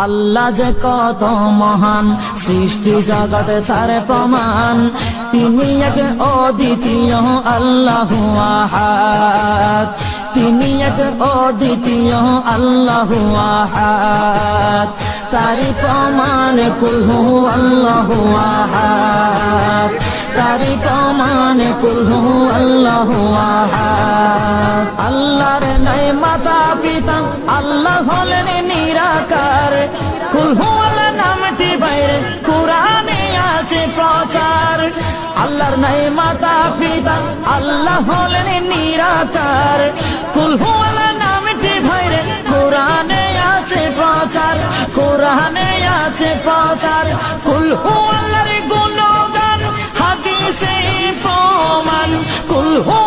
আল্লাহ যে কত মহান, সৃষ্টি জগতে তার প্রমাণ। তিনি এক অদ্বিতীয় আল্লাহু আহাদ, তিনি এক অদ্বিতীয় আল্লাহু আহাদ। তারি প্রমাণ কুল হু আল্লাহু আহাদ, তারি প্রমাণ কুল হু আল্লাহু আহাদ। আল্লাহর নাই মাতা পিতা, আল্লাহ হলেন নিরাকার। কুল হু আল্লাহ নামটি বাইরে কুরআনে আছে প্রচার। আল্লাহর নাই মাতা পিতা, আল্লাহ হলেন নিরাকার। কুল হু আল্লাহ নামটি বাইরে কুরআনে আছে প্রচার, কুরআনে আছে প্রচার। কুল হু আল্লাহর গুণগান হাদিসে প্রমাণ, কুল হু